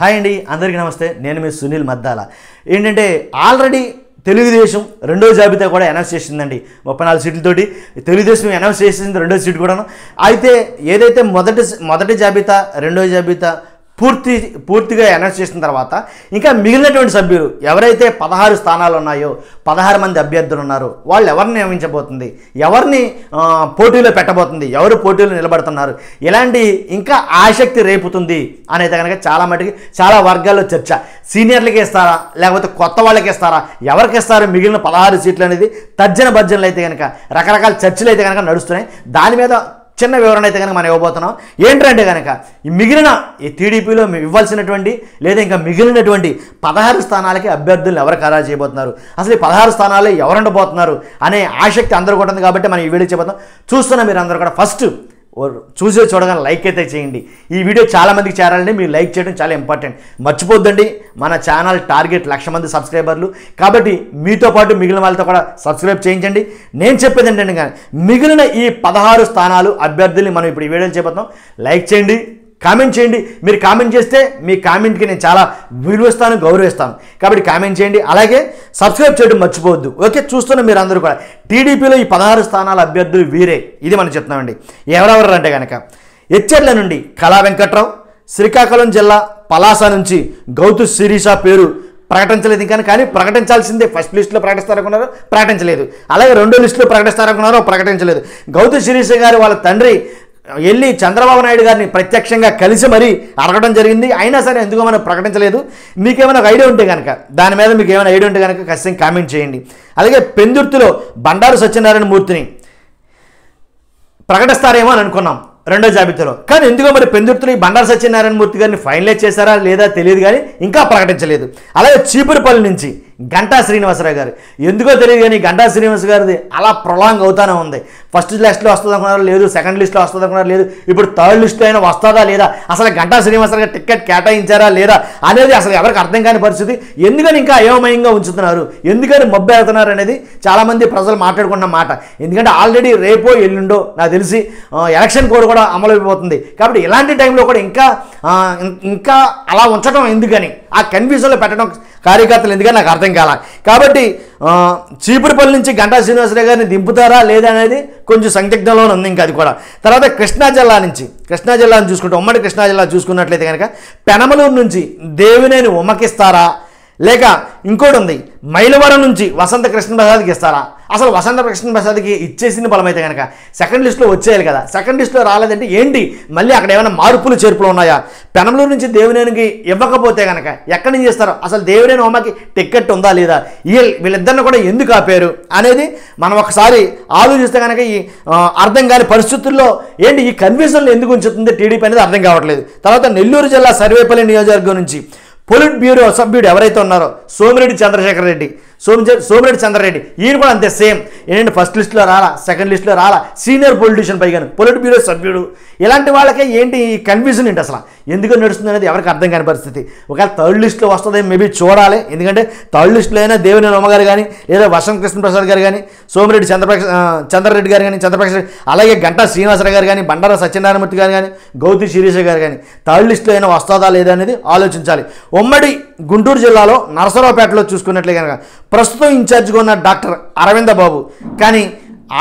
Hi అండి, అందరికీ నమస్తే. నేను మీ సునీల్ మద్దాల. ఏంటంటే ఆల్రెడీ తెలుగుదేశం రెండో జాబితా కూడా అనౌన్స్ చేసిందండి. 34 సీట్లతోటి తెలుగుదేశం అనౌన్స్ చేసింది రెండో సీట్ కూడాను. అయితే ఏదైతే మొదటి జాబితా రెండో జాబితా పూర్తిగా అనౌన్స్ చేసిన తర్వాత ఇంకా మిగిలినటువంటి సభ్యులు ఎవరైతే 16 స్థానాలు ఉన్నాయో 16 మంది అభ్యర్థులు ఉన్నారో వాళ్ళు ఎవరిని నియమించబోతుంది, ఎవరిని పోటీలో పెట్టబోతుంది, ఎవరు పోటీలో నిలబడుతున్నారు, ఇలాంటి ఇంకా ఆసక్తి రేపుతుంది అనేది కనుక చాలా మటుకి చాలా వర్గాల్లో చర్చ. సీనియర్లకి ఇస్తారా లేకపోతే కొత్త వాళ్ళకి ఇస్తారా, ఎవరికి ఇస్తారు మిగిలిన 16 సీట్లు అనేది తర్జన భర్జనలు అయితే కనుక రకరకాల చర్చలు అయితే కనుక నడుస్తున్నాయి. దాని మీద చిన్న వివరణ అయితే కనుక మనం ఇవ్వబోతున్నాం. ఏంటంటే కనుక ఈ మిగిలిన ఈ టీడీపీలో ఇవ్వాల్సినటువంటి లేదా ఇంకా మిగిలినటువంటి 16 స్థానాలకి అభ్యర్థులను ఎవరు ఖరారు చేయబోతున్నారు, అసలు ఈ 16 స్థానాలు ఎవరు ఉండబోతున్నారు అనే ఆసక్తి అందరూ కూడా ఉంది. కాబట్టి మనం ఈ వీడియో చేయబోతున్నాం. చూస్తున్నా మీరు అందరూ కూడా ఫస్ట్ చూడగానే లైక్ అయితే చేయండి. ఈ వీడియో చాలా మందికి చేరాలంటే మీరు లైక్ చేయడం చాలా ఇంపార్టెంట్. మర్చిపోద్దండి, మన ఛానల్ టార్గెట్ 1,00,000 మంది సబ్స్క్రైబర్లు. కాబట్టి మీతో పాటు మిగిలిన వాళ్ళతో కూడా సబ్స్క్రైబ్ చేయించండి. నేను చెప్పేది ఏంటంటే కానీ మిగిలిన ఈ 16 స్థానాలు అభ్యర్థుల్ని మనం ఇప్పుడు ఈ వీడియోలు చేయబోతున్నాం. లైక్ చేయండి, కామెంట్ చేయండి. మీరు కామెంట్ చేస్తే మీ కామెంట్కి నేను చాలా విలువిస్తాను, గౌరవిస్తాను. కాబట్టి కామెంట్ చేయండి, అలాగే సబ్స్క్రైబ్ చేయడం మర్చిపోవద్దు. ఓకే, చూస్తున్న మీరు అందరూ కూడా టీడీపీలో ఈ 16 స్థానాల అభ్యర్థులు వీరే. ఇది మనం చెప్తున్నామండి. ఎవరెవరు అంటే కనుక ఎచ్చెర్ల నుండి కళా వెంకట్రావు, శ్రీకాకుళం జిల్లా పలాస నుంచి గౌతు శిరీష పేరు ప్రకటించలేదు ఇంకా, కానీ ప్రకటించాల్సిందే. ఫస్ట్ లిస్టులో ప్రకటిస్తారనుకున్నారు, ప్రకటించలేదు. అలాగే రెండో లిస్టులో ప్రకటిస్తారనుకున్నారో, ప్రకటించలేదు. గౌతు శిరీష గారు వాళ్ళ తండ్రి వెళ్ళి చంద్రబాబు నాయుడు గారిని ప్రత్యక్షంగా కలిసి మరీ అడగడం జరిగింది. అయినా సరే ఎందుకో మనం ప్రకటించలేదు. మీకేమైనా ఒక ఐడియా ఉంటే కనుక దాని మీద మీకు ఏమైనా ఐడియా ఉంటే కనుక ఖచ్చితంగా కామెంట్ చేయండి. అలాగే పెందుర్తిలో బండారు సత్యనారాయణ మూర్తిని ప్రకటిస్తారేమో అని అనుకున్నాం రెండో జాబితాలో, కానీ ఎందుకో మరి పెందుర్తిలో ఈ బండారు సత్యనారాయణ మూర్తి గారిని ఫైనలైజ్ చేశారా లేదా తెలియదు, కానీ ఇంకా ప్రకటించలేదు. అలాగే చీపురుపల్లి నుంచి గంటా శ్రీనివాసరావు గారు, ఎందుకో తెలియదు కానీ గంటా శ్రీనివాస గారిది అలా ప్రొలాంగ్ అవుతానే ఉంది. ఫస్ట్ లిస్ట్లో వస్తుంది అనుకున్నారు, లేదు. సెకండ్ లిస్ట్లో వస్తుంది అనుకున్నారు, లేదు. ఇప్పుడు థర్డ్ లిస్ట్లో అయినా వస్తుందా లేదా, అసలు గంటా శ్రీనివాసరావు గారు టికెట్ కేటాయించారా లేదా అనేది అసలు ఎవరికి అర్థం కాని పరిస్థితి. ఎందుకని ఇంకా అయోమయంగా ఉంచుతున్నారు, ఎందుకని మబ్బు వెళ్తున్నారు అనేది చాలామంది ప్రజలు మాట్లాడుకున్న మాట. ఎందుకంటే ఆల్రెడీ రేపో ఎల్లుండో నాకు తెలిసి ఎలక్షన్ కోడ్ కూడా అమలైపోతుంది. కాబట్టి ఇలాంటి టైంలో కూడా ఇంకా అలా ఉంచడం ఎందుకని, ఆ కన్ఫ్యూజన్లో పెట్టడం కార్యకర్తలు ఎందుకని నాకు అర్థం కాల. కాబట్టి చీపురుపల్లి నుంచి గంటా శ్రీనివాసరావు గారిని దింపుతారా లేదా అనేది కొంచెం సందిగ్ధంలో ఉంది. ఇంకా అది కూడా తర్వాత కృష్ణా జిల్లాను చూసుకుంటే ఉమ్మడి కృష్ణా జిల్లా చూసుకున్నట్లయితే కనుక పెనమలూరు నుంచి దేవినేని ఉమ్మకిస్తారా, లేక ఇంకోటి ఉంది మైలవరం నుంచి వసంత కృష్ణప్రసాద్కి ఇస్తారా. అసలు వసంత కృష్ణప్రసాద్కి ఇచ్చేసిన బలమైతే కనుక సెకండ్ లిస్టులో వచ్చేయాలి కదా. సెకండ్ లిస్టులో రాలేదంటే ఏంటి, మళ్ళీ అక్కడ ఏమైనా మార్పులు చేర్పులు ఉన్నాయా? పెనమలూరు నుంచి దేవినేనికి ఇవ్వకపోతే కనుక ఎక్కడి నుంచి ఇస్తారో, అసలు దేవినేని ఉమ్మకి టికెట్ ఉందా లేదా, వీళ్ళిద్దరిని కూడా ఎందుకు ఆపారు అనేది మనం ఒకసారి ఆలోచిస్తే కనుక ఈ అర్థం కాని పరిస్థితుల్లో ఏంటి ఈ కన్ఫ్యూజన్లు ఎందుకు ఉంచుతుంది టీడీపీ అనేది అర్థం కావట్లేదు. తర్వాత నెల్లూరు జిల్లా సర్వేపల్లి నియోజకవర్గం నుంచి పొలిట్ బ్యూరో సభ్యుడు ఎవరైతే ఉన్నారో సోమిరెడ్డి చంద్రరెడ్డి, ఈయన కూడా అంతే సేమ్. ఏంటంటే ఫస్ట్ లిస్టులో రాలా, సెకండ్ లిస్టులో రాలా, సీనియర్ పొలిటీషియన్ పైగాను పొలిట్ బ్యూరో సభ్యుడు. ఇలాంటి వాళ్ళకే ఏంటి ఈ కన్ఫ్యూజన్ ఏంటి, అసలు ఎందుకు నడుస్తుంది అనేది ఎవరికి అర్థం కాని పరిస్థితి. ఒకవేళ థర్డ్ లిస్టులో వస్తుంది మేబీ చూడాలి. ఎందుకంటే థర్డ్ లిస్టులో అయినా దేవినేని ఉమ్మ గారు కానీ, లేదా వసంత కృష్ణప్రసాద్ గారు కానీ, సోమిరెడ్డి చంద్రరెడ్డి గారు కానీ, అలాగే గంటా శ్రీనివాసరావు గారు కానీ, బండారు సత్యనారాయణమూర్తి గారు కానీ, గౌతు శిరీష గారు కానీ థర్డ్ లిస్టులో అయినా వస్తుందా లేదా అనేది ఆలోచించాలి. ఉమ్మడి గుంటూరు జిల్లాలో నరసరావుపేటలో చూసుకున్నట్లే కనుక ప్రస్తుతం ఇన్ఛార్జిగా ఉన్న డాక్టర్ అరవింద బాబు, కానీ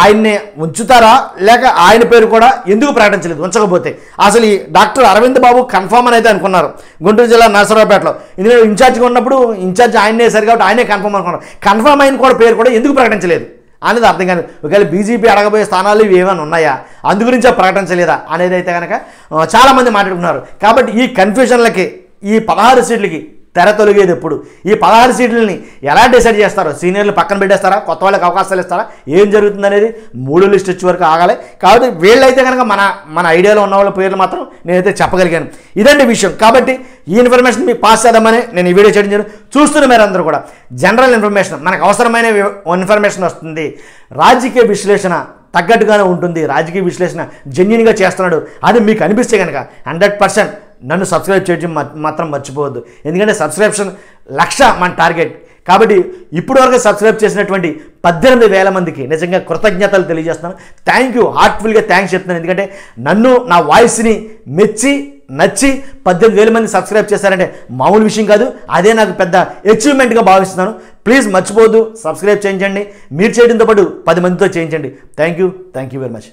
ఆయన్నే ఉంచుతారా లేక ఆయన పేరు కూడా ఎందుకు ప్రకటించలేదు, ఉంచకపోతే అసలు ఈ డాక్టర్ అరవింద్ బాబు కన్ఫర్మ్ అని అయితే అనుకున్నారు గుంటూరు జిల్లా నరసరావుపేటలో. ఎందుకంటే ఇన్ఛార్జిగా ఉన్నప్పుడు ఇన్ఛార్జ్ ఆయనే సరి కాబట్టి ఆయనే కన్ఫర్మ్ అనుకున్నారు. కన్ఫర్మ్ అయిన కూడా పేరు కూడా ఎందుకు ప్రకటించలేదు అనేది అర్థం కాదు. ఒకవేళ బీజేపీ అడగబోయే స్థానాలు ఇవి ఏమైనా ఉన్నాయా, అందు గురించే ప్రకటించలేదా అనేది అయితే కనుక చాలామంది మాట్లాడుకున్నారు. కాబట్టి ఈ కన్ఫ్యూజన్లకి ఈ 16 సీట్లకి తెర తొలగేది ఎప్పుడు, ఈ 16 సీట్లని ఎలా డిసైడ్ చేస్తారో, సీనియర్లు పక్కన పెట్టేస్తారా, కొత్త వాళ్ళకి అవకాశాలు ఇస్తారా, ఏం జరుగుతుంది అనేది 3 లిస్ట్ వచ్చే వరకు ఆగాలి. కాబట్టి వీళ్ళైతే కనుక మన ఐడియాలో ఉన్న వాళ్ళ పేర్లు మాత్రం నేనైతే చెప్పగలిగాను. ఇదండి విషయం. కాబట్టి ఈ ఇన్ఫర్మేషన్ మీకు పాస్ చేద్దామని నేను ఈ వీడియో చేయడం జరిగింది. చూస్తున్న మీరు అందరూ కూడా జనరల్ ఇన్ఫర్మేషన్, మనకు అవసరమైన ఇన్ఫర్మేషన్ వస్తుంది. రాజకీయ విశ్లేషణ తగ్గట్టుగానే ఉంటుంది, రాజకీయ విశ్లేషణ జెన్యూన్గా చేస్తున్నాడు అది మీకు అనిపిస్తే కనుక 100% నన్ను సబ్స్క్రైబ్ చేయడం మాత్రం మర్చిపోవద్దు. ఎందుకంటే సబ్స్క్రిప్షన్ 1,00,000 మన టార్గెట్. కాబట్టి ఇప్పుడు వరకు సబ్స్క్రైబ్ చేసినటువంటి 18,000 మందికి నిజంగా కృతజ్ఞతలు తెలియజేస్తున్నాను. థ్యాంక్ యూ, హార్ట్ఫుల్గా థ్యాంక్స్ చెప్తున్నాను. ఎందుకంటే నన్ను నా వాయిస్ని మెచ్చి నచ్చి 18,000 మంది సబ్స్క్రైబ్ చేశారంటే మామూలు విషయం కాదు. అదే నాకు పెద్ద అచీవ్మెంట్గా భావిస్తున్నాను. ప్లీజ్ మర్చిపోవద్దు, సబ్స్క్రైబ్ చేయించండి. మీరు చేయడంతో పాటు 10 మందితో చేయించండి. Thank you very much.